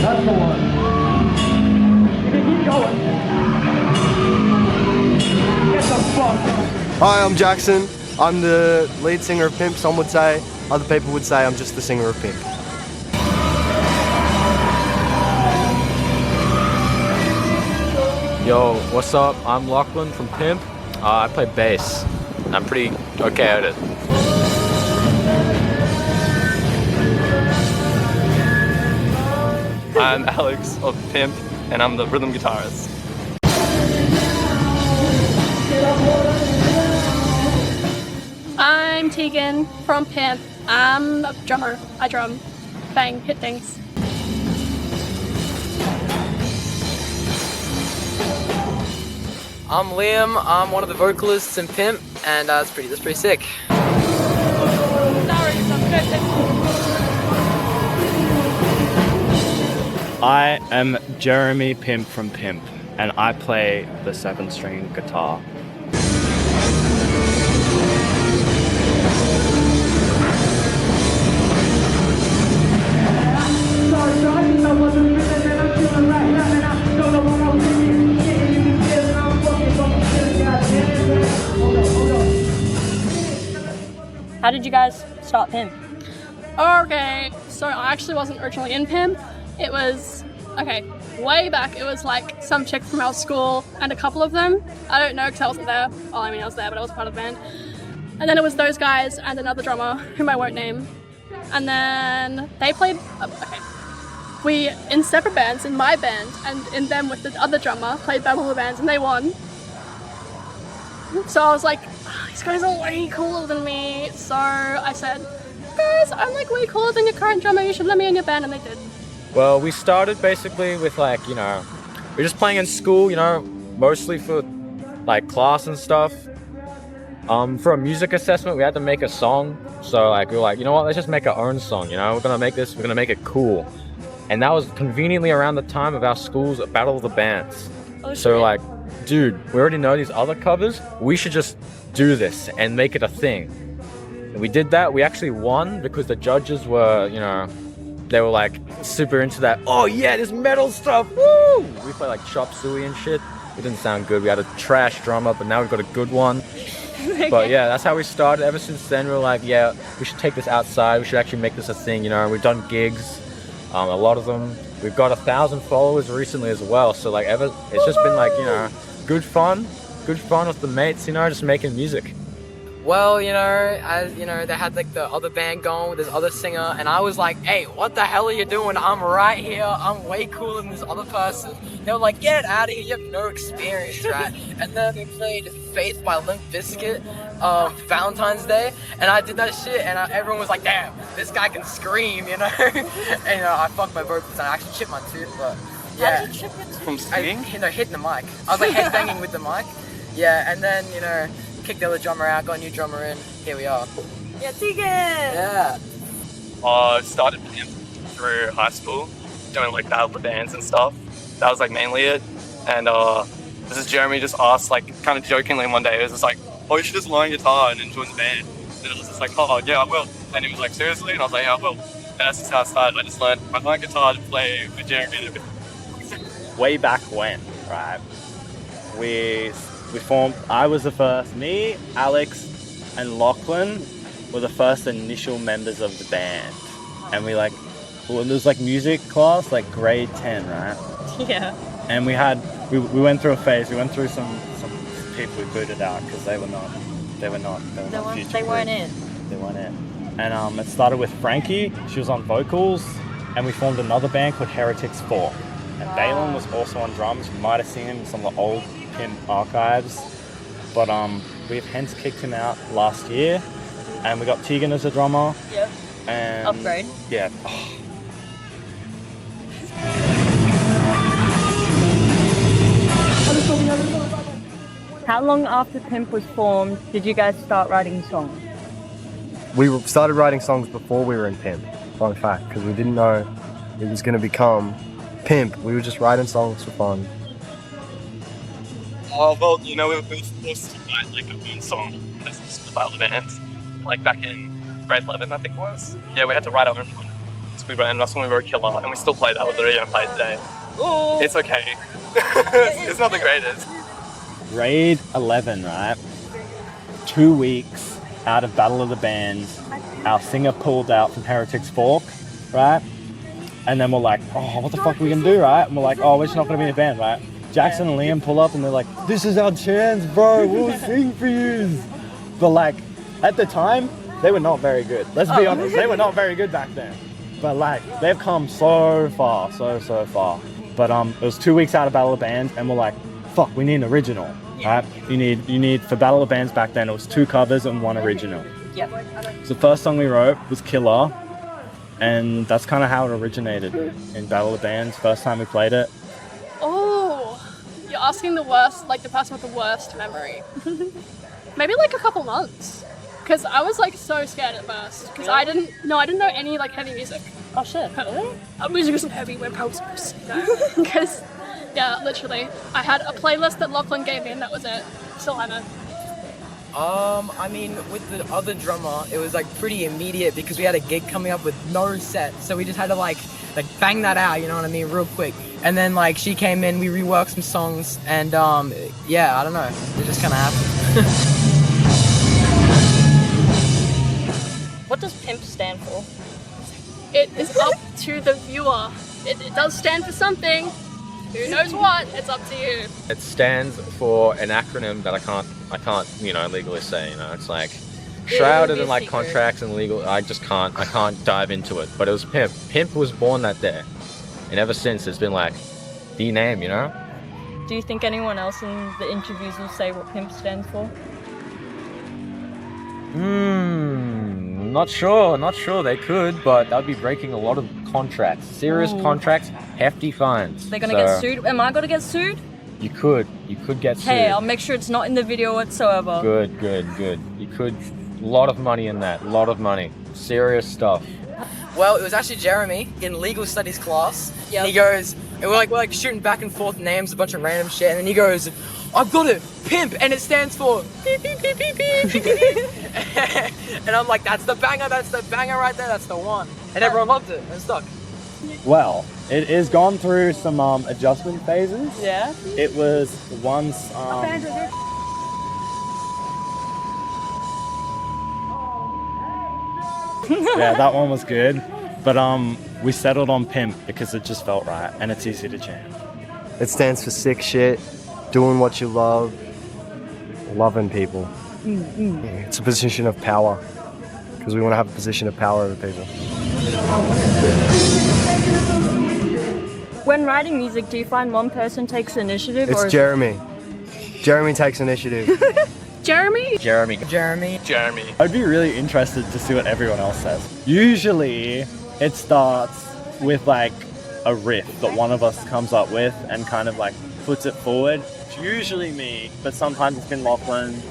That's the one. You can keep going. Get the fuck. Hi, I'm Jackson. I'm the lead singer of Pimp, some would say. Other people would say I'm just the singer of Pimp. Yo, what's up? I'm Lachlan from Pimp. I play bass. I'm pretty okay at it. I'm Alex of Pimp, and I'm the rhythm guitarist. I'm Tegan from Pimp. I'm a drummer. I drum, bang, hit things. I'm Liam. I'm one of the vocalists in Pimp, and that's pretty sick. I am Jeremy Pimp from Pimp, and I play the 7-string guitar. How did you guys start Pimp? Okay, so I actually wasn't originally in Pimp. It was, okay, way back, it was like some chick from our school and a couple of them. I don't know because I wasn't there. Well, I mean, I was there, but I wasn't part of the band. And then it was those guys and another drummer, whom I won't name. And then they played, okay. We, in separate bands, in my band, and in them with the other drummer, played battle of the bands and they won. So I was like, oh, these guys are way cooler than me. So I said, guys, I'm like way cooler than your current drummer, you should let me in your band, and they did. Well, we started basically with like, you know, we're just playing in school, you know, mostly for like class and stuff. For a music assessment, we had to make a song. So like, we were like, you know what, let's just make our own song, you know, we're gonna make it cool. And that was conveniently around the time of our school's Battle of the Bands. Oh, so shit. like, dude, we already know these other covers, we should just do this and make it a thing. And we did that. We actually won because the judges were, you know, they were like super into that. Oh yeah, this metal stuff, woo! We played like Chop Suey and shit. It didn't sound good. We had a trash drummer, but now we've got a good one. But yeah, that's how we started. Ever since then, we were like, yeah, we should take this outside. We should actually make this a thing, you know. And we've done gigs, a lot of them. We've got 1,000 followers recently as well. So like, it's just been like, you know, good fun with the mates, you know, just making music. Well, you know, they had like the other band going with this other singer, and I was like, hey, what the hell are you doing? I'm right here. I'm way cooler than this other person. They were like, get out of here. You have no experience, right? And then they played Faith by Limp Bizkit, Valentine's Day, and I did that shit, and everyone was like, damn, this guy can scream, you know? And, you know, I fucked my vocals, and I actually chipped my tooth, but yeah. How did you chip it? From singing? Hitting the mic. I was like headbanging with the mic. Yeah, and then, you know, kicked the other drummer out, got a new drummer in, here we are. Yeah, Tegan! Yeah. I started Pimp through high school, doing like battle of the bands and stuff. That was like mainly it. And this is Jeremy just asked, like kind of jokingly one day, it was just like, oh, you should just learn guitar and then join the band. And it was just like, oh yeah, I will. And he was like, seriously? And I was like, yeah, I will. And that's just how it started. I learned guitar to play with Jeremy. Way back when, right? We formed, I was the first, me, Alex, and Lachlan were the first initial members of the band. And we like, well, it was like music class, like grade 10, right? Yeah. And we went through a phase, we went through some people we booted out because they weren't in. They weren't in. And it started with Frankie, she was on vocals, and we formed another band called Heretics 4. And Balin was also on drums. You might have seen him in some of the old Pimp archives. But we've hence kicked him out last year. And we got Tegan as a drummer. Yep. And Upgrade. Yeah. How How long after Pimp was formed did you guys start writing songs? We started writing songs before we were in Pimp, fun fact, because we didn't know it was going to become Pimp. We were just writing songs for fun. Oh, well, you know, we were forced to write like a own song as a battle band, like back in grade 11, I think it was. Yeah, we had to write our own one. So we wrote, and that's when we wrote Killer, and we still play that. We're going to play it today. Oh. It's okay. It's not the greatest. Grade 11, right? 2 weeks out of Battle of the Bands, our singer pulled out from Heretics Fork, right? And then we're like, oh, what the fuck are we gonna do, right? And we're like, oh, we're just not gonna be in a band, right? Jackson and Liam pull up and they're like, this is our chance, bro, we'll sing for you. But like, at the time, they were not very good. Let's be honest, they were not very good back then. But like, they've come so far, so far. But it was 2 weeks out of Battle of the Bands and we're like, fuck, we need an original, right? You need, for Battle of the Bands back then, it was 2 covers and 1 original. Yeah. So the first song we wrote was Killer, and that's kind of how it originated in Battle of the Bands. First time we played it. Oh, you're asking the worst, like the person with the worst memory. Maybe like a couple months. Because I was like so scared at first. Because I didn't know any like heavy music. Oh shit, really? Music isn't heavy when posters. Because, yeah, literally. I had a playlist that Lachlan gave me and that was it. Still haven't. I mean, with the other drummer, it was like pretty immediate because we had a gig coming up with no set, so we just had to like bang that out, you know what I mean, real quick. And then like she came in, we reworked some songs, and yeah, I don't know, it just kind of happened. What does PIMP stand for? It is up to the viewer. It does stand for something. Who knows what? It's up to you. It stands for an acronym that I can't, you know, legally say. You know, it's like shrouded in like contracts and legal. I can't dive into it. But it was Pimp. Pimp was born that day, and ever since it's been like the name. You know. Do you think anyone else in the interviews will say what PIMP stands for? Not sure. They could, but that'd be breaking a lot of contracts. Serious contracts, hefty fines. They're gonna get sued? Am I gonna get sued? You could get sued. Hey, I'll make sure it's not in the video whatsoever. Good. You could, a lot of money in that, serious stuff. Well, it was actually Jeremy in legal studies class. Yep. And he goes, and we're like shooting back and forth names, a bunch of random shit, and then he goes, I've got it, Pimp, and it stands for beep, beep, beep, beep, beep. And I'm like, that's the banger right there, that's the one. And everyone loved it, and stuck. Well, it has gone through some adjustment phases. Yeah? It was once yeah, that one was good. But we settled on Pimp because it just felt right and it's easy to chant. It stands for sick shit, doing what you love, loving people. Yeah, it's a position of power because we want to have a position of power over people. When writing music, do you find one person takes initiative? It's Jeremy. Jeremy takes initiative. Jeremy? Jeremy. I'd be really interested to see what everyone else says. Usually it starts with like a riff that one of us comes up with and kind of like puts it forward. It's usually me, but sometimes it's been Lachlan.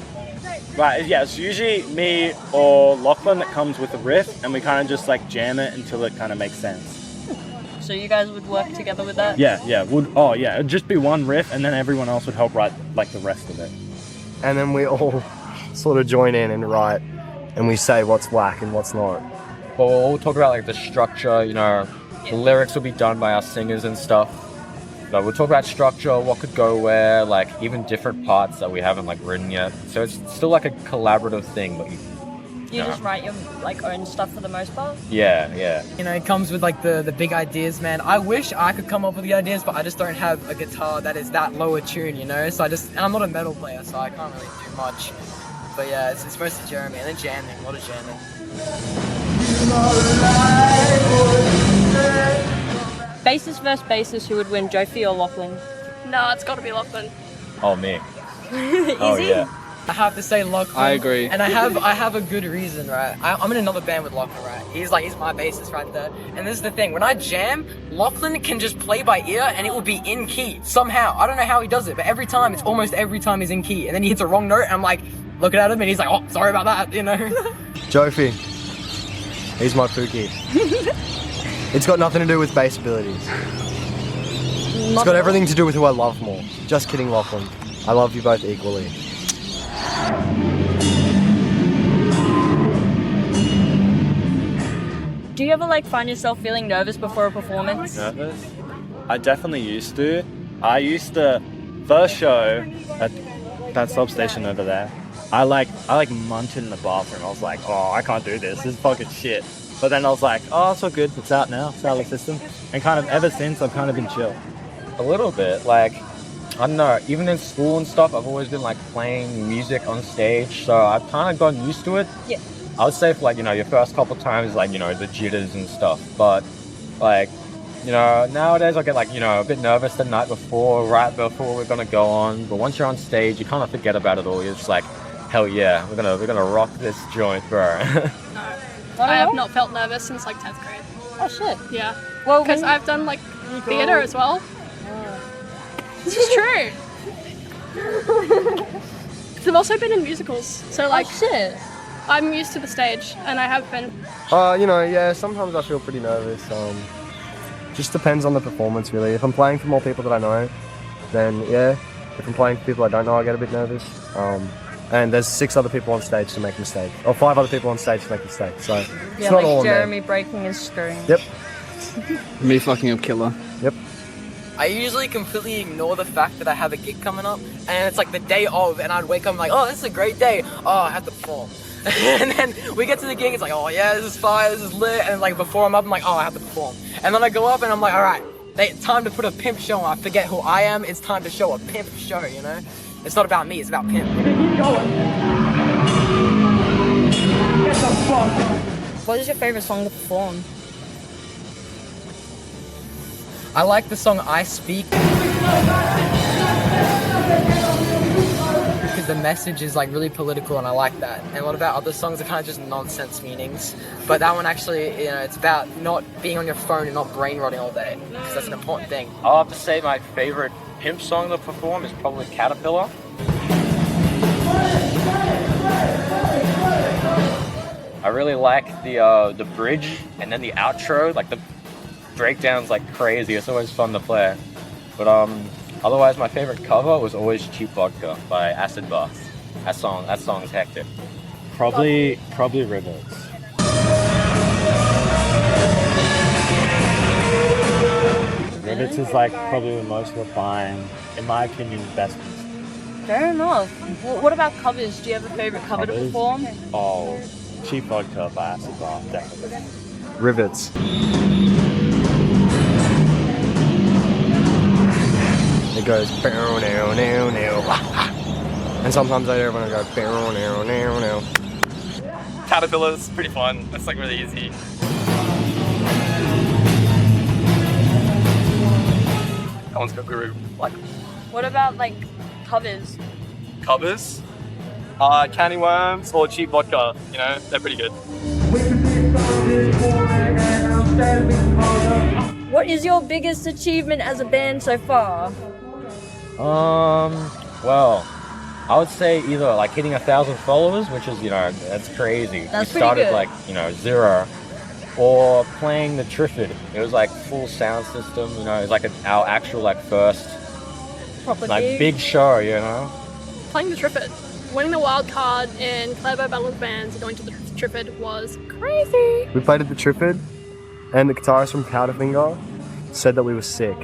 Right, yeah, it's usually me or Lachlan that comes with a riff and we kind of just like jam it until it kind of makes sense. So you guys would work together with that? Yeah, it'd just be one riff and then everyone else would help write like the rest of it. And then we all sort of join in and write and we say what's whack and what's not. But we'll talk about like the structure, you know, the lyrics will be done by our singers and stuff. But we'll talk about structure, what could go where, like even different parts that we haven't like written yet. So it's still like a collaborative thing, but you just write your like own stuff for the most part? Yeah. You know, it comes with like the big ideas, man. I wish I could come up with the ideas, but I just don't have a guitar that is that low a tune, you know? So and I'm not a metal player, so I can't really do much. But yeah, it's mostly Jeremy, and then jamming, a lot of jamming. Bassist versus bassist, who would win, Jofi or Lachlan? No, it's gotta be Lachlan. Oh, me. Oh, I have to say Lachlan. I agree. And I have a good reason, right? I'm in another band with Lachlan, right? He's my bassist right there. And this is the thing, when I jam, Lachlan can just play by ear and it will be in key somehow. I don't know how he does it, but almost every time he's in key. And then he hits a wrong note and I'm like, looking at him and he's like, oh, sorry about that, you know? Jofi. He's my Pookie. It's got nothing to do with bass abilities. It's got everything to do with who I love more. Just kidding, Lachlan. I love you both equally. Do you ever like find yourself feeling nervous before a performance? Nervous? I definitely used to. I used to, first show at that substation over there, I munted in the bathroom. I was like, oh, I can't do this. This is fucking shit. But then I was like, oh, it's all good. It's out now. It's out of the system. And kind of ever since, I've kind of been chill. A little bit, like, I don't know, even in school and stuff, I've always been like playing music on stage, so I've kind of gotten used to it. Yeah. I would say for like, your first couple times, like, the jitters and stuff, but like, nowadays I get like, a bit nervous the night before, right before we're gonna go on, but once you're on stage, you kind of forget about it all. You're just like, hell yeah, we're gonna rock this joint, bro. No, I have not felt nervous since like 10th grade. Oh shit. Yeah. Well, Because I've done like theatre as well. This is true. I've also been in musicals, so like shit. I'm used to the stage, and I have been. Yeah, sometimes I feel pretty nervous. Just depends on the performance, really. If I'm playing for more people that I know, then yeah. If I'm playing for people I don't know, I get a bit nervous. And there's 6 other people on stage to make a mistake, or 5 other people on stage to make a mistake. So it's not like all on me. Jeremy breaking his screen. Yep. Me fucking up Killer. Yep. I usually completely ignore the fact that I have a gig coming up, and it's like the day of, and I'd wake up and like, oh, this is a great day. Oh, I have to perform. And then we get to the gig, it's like, oh yeah, this is fire, this is lit. And like before I'm up, I'm like, oh, I have to perform. And then I go up and I'm like, all right, it's time to put a pimp show on. I forget who I am. It's time to show a pimp show, you know? It's not about me, it's about pimp. Keep going. Get the fuck. What is your favorite song to perform? I like the song I Speak because the message is like really political and I like that. And a lot of our other songs are kind of just nonsense meanings. But that one actually, it's about not being on your phone and not brain rotting all day, because that's an important thing. I'll have to say my favorite Pimp song to perform is probably Caterpillar. I really like the bridge and then the outro, like the breakdown's like crazy. It's always fun to play. But otherwise my favorite cover was always Cheap Vodka by Acid Bath. That song is hectic. Probably Rivers. Rivers is like probably the most refined, in my opinion, the best piece. Fair enough. What about covers? Do you have a favorite cover to perform? Oh, Cheap Vodka by Acid Bath, definitely. Rivets. It goes bow now now now, and sometimes I hear when I go bow now now now. Caterpillar's pretty fun. That's like really easy. That one's got groove. Like What about like covers? covers, Candy Worms or Cheap Vodka. They're pretty good. What is your biggest achievement as a band so far? Well, I would say either like hitting 1,000 followers, which is, that's crazy. That's we started pretty good. like, 0, or playing the Triffid. It was like full sound system, it was like our actual like first Proper like big show, Playing the Triffid, winning the wild card in Clever Battle of Bands and going to the Triffid was crazy. We played at the Triffid, and the guitarist from Powderfinger said that we were sick.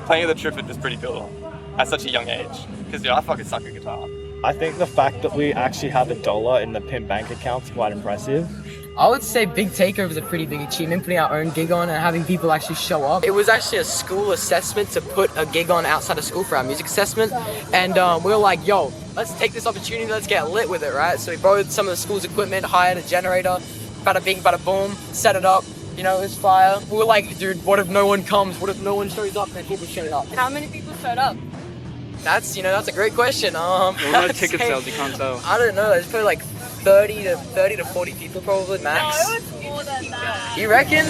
Playing the Triffid was pretty cool at such a young age, because I fucking suck at guitar. I think the fact that we actually have $1 in the Pimp bank account is quite impressive. I would say Big Takeover was a pretty big achievement, putting our own gig on and having people actually show up. It was actually a school assessment to put a gig on outside of school for our music assessment. And we were like, yo, let's take this opportunity, let's get lit with it, right? So we borrowed some of the school's equipment, hired a generator, bada bing, bada boom, set it up. It was fire. We were like, dude, what if no one comes? What if no one shows up? And people showed up. How many people showed up? That's a great question. What about ticket sales? You can't tell. I don't know. There's probably like 30 to 40 people probably max. No, it was more than You reckon?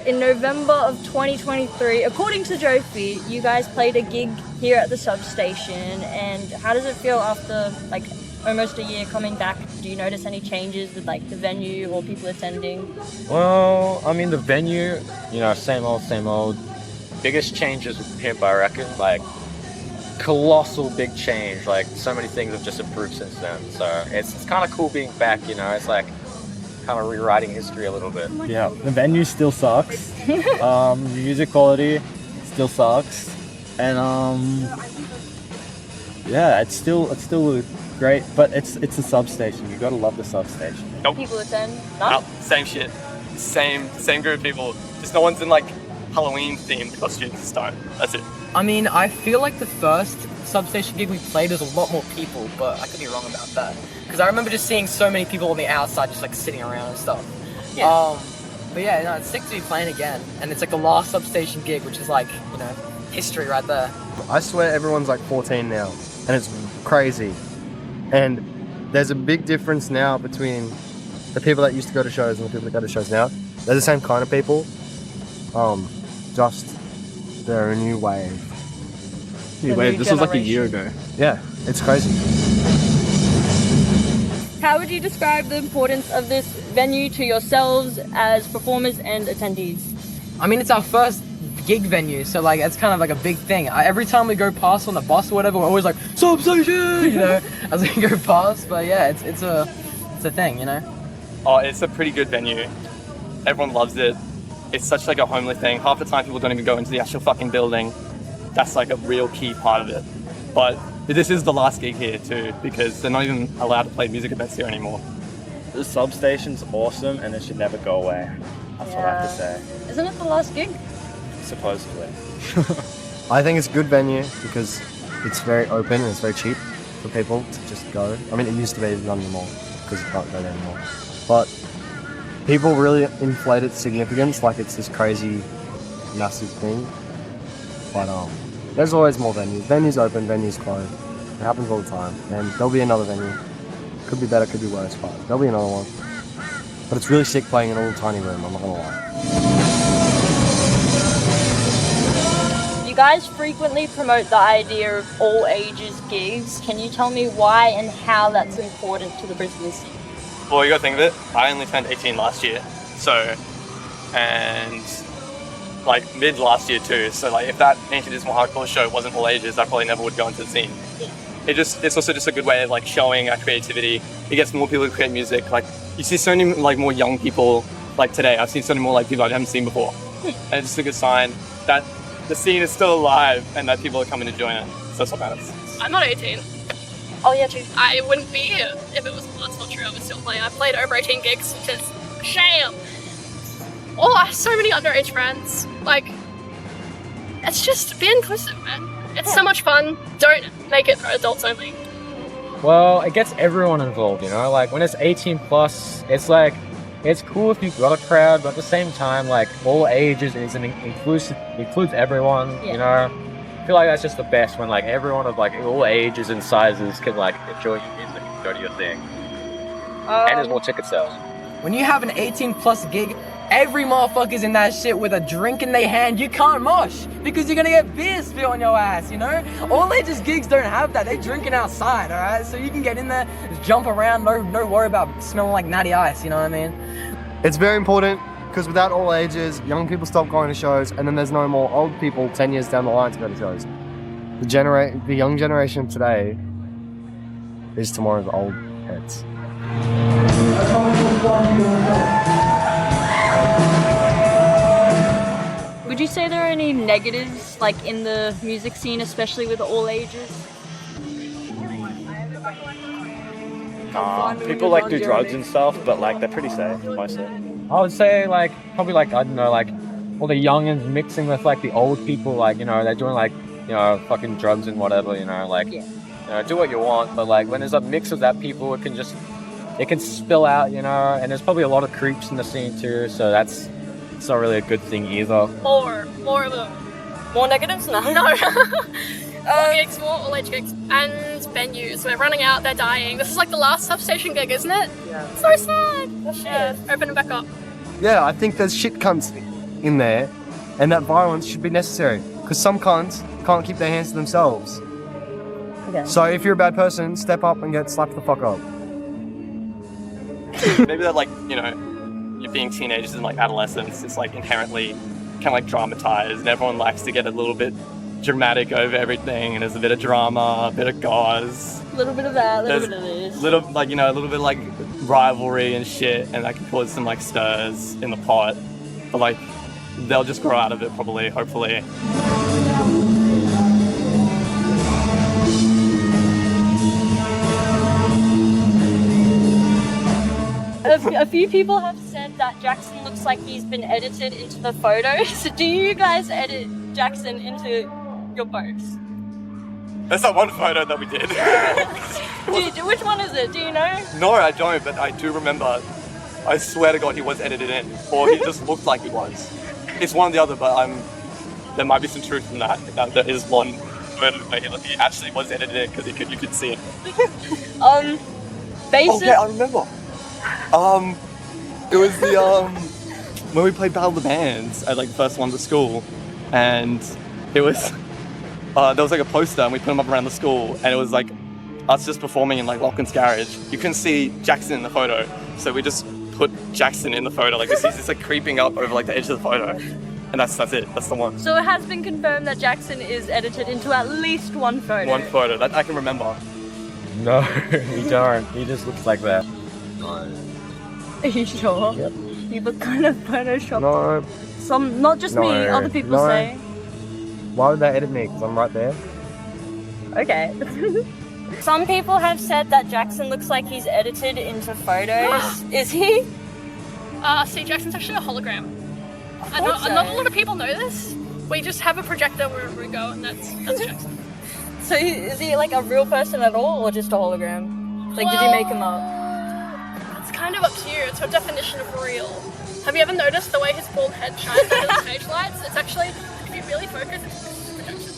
In November of 2023, according to Jofi, you guys played a gig here at the substation. And how does it feel after like almost a year coming back? Do you notice any changes with like the venue or people attending? Well, I mean, the venue, you know, same old, same old. Biggest changes with Pimp, I reckon, like colossal big change. Like so many things have just improved since then. So it's kind of cool being back, you know, it's like kind of rewriting history a little bit. Yeah, the venue still sucks. The music quality still sucks. And yeah, it's still great, but it's a substation. You gotta love the substation. Nope. People attend? Nope. Same shit. Same group of people. Just no one's in like Halloween themed costumes this time. That's it. I mean, I feel like the first substation gig we played was a lot more people, but I could be wrong about that. Because I remember just seeing so many people on the outside just like sitting around and stuff. Yeah. But yeah, no, it's sick to be playing again. And it's like the last substation gig, which is like, you know, history right there. I swear everyone's like 14 now, and it's crazy. And there's a big difference now between the people that used to go to shows and the people that go to shows now. They're the same kind of people, just they're a new wave. This was like a year ago. Yeah, it's crazy. How would you describe the importance of this venue to yourselves as performers and attendees? I mean, it's our first gig venue, so like it's kind of like a big thing. Every time we go past on the bus or whatever, we're always like substation, you know, as we go past. But yeah, it's a thing, you know. Oh, it's a pretty good venue. Everyone loves it. It's such like a homely thing. Half the time people don't even go into the actual fucking building. That's like a real key part of it. But this is the last gig here too, because they're not even allowed to play music events here anymore. The substation's awesome and it should never go away. That's what I have to say. Isn't it the last gig? Supposedly. I think it's a good venue because it's very open and it's very cheap for people to just go. I mean, it used to be none anymore because you can't go there anymore. But people really inflate its significance like it's this crazy, massive thing. But there's always more venues. Venues open, venues close. It happens all the time. And there'll be another venue. Could be better, could be worse, but there'll be another one. But it's really sick playing in a little tiny room, I'm not gonna lie. You guys frequently promote the idea of all ages gigs. Can you tell me why and how that's important to the Brisbane scene? Well, you gotta think of it. I only turned 18 last year, and like mid last year too. So like if that Ancient Dismal Hardcore show wasn't all ages, I probably never would go into the scene. It's also just a good way of like showing our creativity. It gets more people to create music. Like you see so many like more young people like today. I've seen so many more like people I haven't seen before. And it's just a good sign that the scene is still alive and that people are coming to join it. So that's what matters. I'm not 18. Oh yeah, true. I wouldn't be here if it was. That's not true. I would still play. I've played over 18 gigs, which is a shame. Oh, I have so many underage friends. Like, it's just be inclusive, man. It's so much fun. Don't make it for adults only. Well, it gets everyone involved, you know? Like, when it's 18 plus, it's like, it's cool if you've got a crowd, but at the same time, like, all ages includes everyone, you know? I feel like that's just the best when, like, everyone of, like, all ages and sizes can, like, enjoy your music and go to your thing. And there's more ticket sales. When you have an 18 plus gig, every motherfucker's in that shit with a drink in their hand. You can't mosh because you're gonna get beer spilled on your ass, you know? All ages gigs don't have that. They're drinking outside, alright? So you can get in there, just jump around, no worry about smelling like natty ice, you know what I mean? It's very important because without all ages, young people stop going to shows and then there's no more old people 10 years down the line to go to shows. The young generation today is tomorrow's old heads. Would you say there are any negatives, like in the music scene, especially with all ages? People like do drugs and stuff, but like they're pretty safe mostly. I would say, like, probably, like, I don't know, like, all the youngins mixing with, like, the old people, like, you know, they're doing, like, you know, fucking drugs and whatever, you know, like, you know, do what you want, but, like, when there's a mix of that people, it can just it can spill out, you know, and there's probably a lot of creeps in the scene too, so it's not really a good thing either. More of them. More negatives? No. No. More gigs, more all-age gigs, and venues. We're running out, they're dying. This is like the last substation gig, isn't it? Yeah. So sad. Oh, shit. Yeah, open it back up. Yeah, I think there's shit cunts in there, and that violence should be necessary. Because some cunts can't keep their hands to themselves. Okay. So if you're a bad person, step up and get slapped the fuck up. Maybe that, like, you know, you're being teenagers and like adolescents, it's like inherently kind of like dramatized, and everyone likes to get a little bit dramatic over everything, and there's a bit of drama, a bit of gauze, A little bit of that, a little There's bit of this. little, like, you know, a little bit like rivalry and shit, and that can cause some like stirs in the pot, but like they'll just grow out of it probably, hopefully. A few people have said that Jackson looks like he's been edited into the photos. Do you guys edit Jackson into your posts? That's that one photo that we did. Which one is it? Do you know? No, I don't, but I do remember. I swear to God, he was edited in, or he just looked like he was. It's one or the other, but there might be some truth in that. There is one photo where he actually was edited in because you could see it. Basically, Oh yeah, I remember. It was the when we played Battle of the Bands at like the first one to school, and it was there was like a poster and we put them up around the school, and it was like us just performing in like Lachlan's garage. You couldn't see Jackson in the photo, so we just put Jackson in the photo. Like he's just like creeping up over like the edge of the photo, and that's it. That's the one. so it has been confirmed that Jackson is edited into at least one photo. One photo that I can remember. No, he don't. He just looks like that. Are you sure? Yep. You look kind of photoshopped. No, Some, not just me, No, other people no. say. why would they edit me? Because I'm right there. Okay. Some people have said that Jackson looks like he's edited into photos. Is he? See, Jackson's actually a hologram. I thought so. Not a lot of people know this. We just have a projector wherever we go, and that's Jackson. So is he like a real person at all, or just a hologram? Like, did you make him up? It's kind of up to you. It's your definition of real. Have you ever noticed the way his bald head shines under the stage lights? It's actually, if you really focus, it's projection.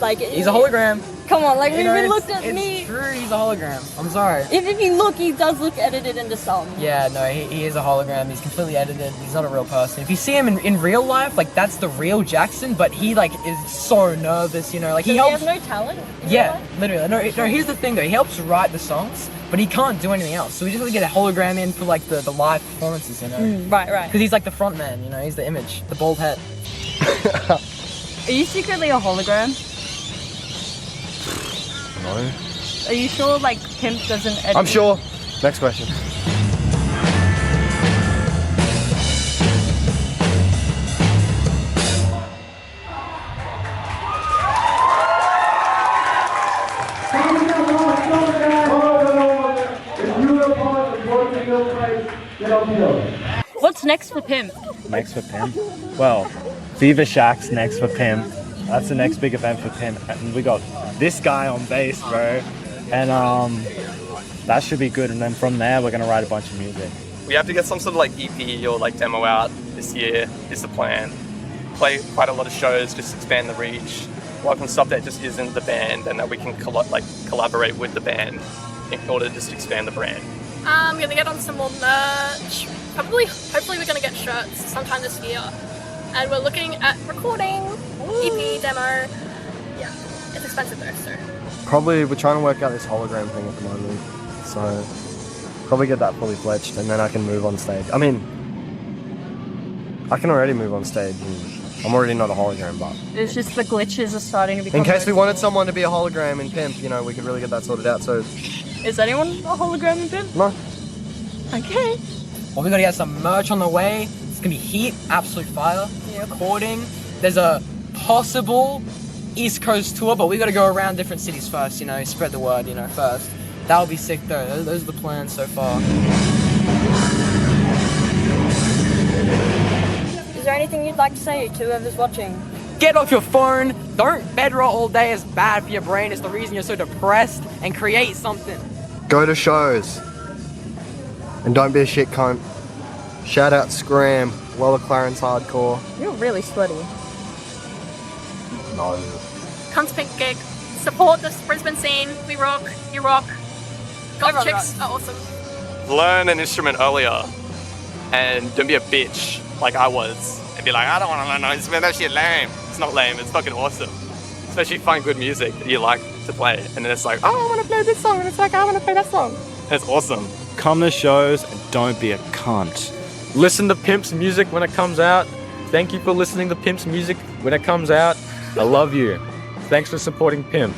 Like, he's a hologram. Come on, like, You if know, you it's- looked at it's me. true, he's a hologram. I'm sorry. If you look, he does look edited into some. Yeah, no, he is a hologram. He's completely edited. He's not a real person. If you see him in real life, like, that's the real Jackson, but he, like, is so nervous, you know, like, So he he helps. has no talent. in real Yeah, life? literally. No, here's the thing, though. He helps write the songs, but he can't do anything else. So we just have to get a hologram in for, like, the live performances, you know? Right. Because he's, like, the front man, you know? He's the image, the bald head. Are you secretly a hologram? No. Are you sure, like, Pimp doesn't edit? I'm sure. Next question. What's next for Pimp? Next for Pimp? Well, Fever Shack's next for Pimp. That's the next big event for Pimp. And we got this guy on bass, bro. And that should be good. And then from there, we're gonna write a bunch of music. We have to get some sort of like EP or like demo out this year, is the plan. Play quite a lot of shows, just expand the reach. Work on stuff that just isn't the band, and that we can collaborate with the band in order to just expand the brand. I'm gonna get on some more merch. Hopefully we're gonna get shirts sometime this year. And we're looking at recording, EP, demo. Yeah, it's expensive though, so. Probably we're trying to work out this hologram thing at the moment. So probably get that fully fledged, and then I can move on stage. I mean, I can already move on stage. And I'm already not a hologram, but It's just the glitches are starting to become. in case we noticeable. wanted someone to be a hologram in Pimp, you know, we could really get that sorted out. So Is anyone a hologram in Pimp? no. Okay. Well, we gotta get some merch on the way. It's gonna be heat, absolute fire. Recording. There's a possible East Coast tour, but we gotta go around different cities first, you know, spread the word, you know, first. That would be sick though. Those are the plans so far. Is there anything you'd like to say to whoever's watching? Get off your phone. Don't bedroll all day. It's bad for your brain. It's the reason you're so depressed. And create something. Go to shows. And don't be a shit cunt. Shout out Scram, Lower Clarence Hardcore. You're really sweaty. No. Come to Pink Gig. Support this Brisbane scene. We rock. You rock. Goth Everyone chicks are awesome. Learn an instrument earlier and don't be a bitch like I was and be like, I don't want to learn an instrument, that shit lame. It's not lame, it's fucking awesome. Especially if you find good music that you like to play and then it's like, oh, I want to play this song and it's like, I want to play that song. And it's awesome. Come to shows and don't be a cunt. Listen to Pimp's music when it comes out. Thank you for listening to Pimp's music when it comes out. I love you. Thanks for supporting Pimp.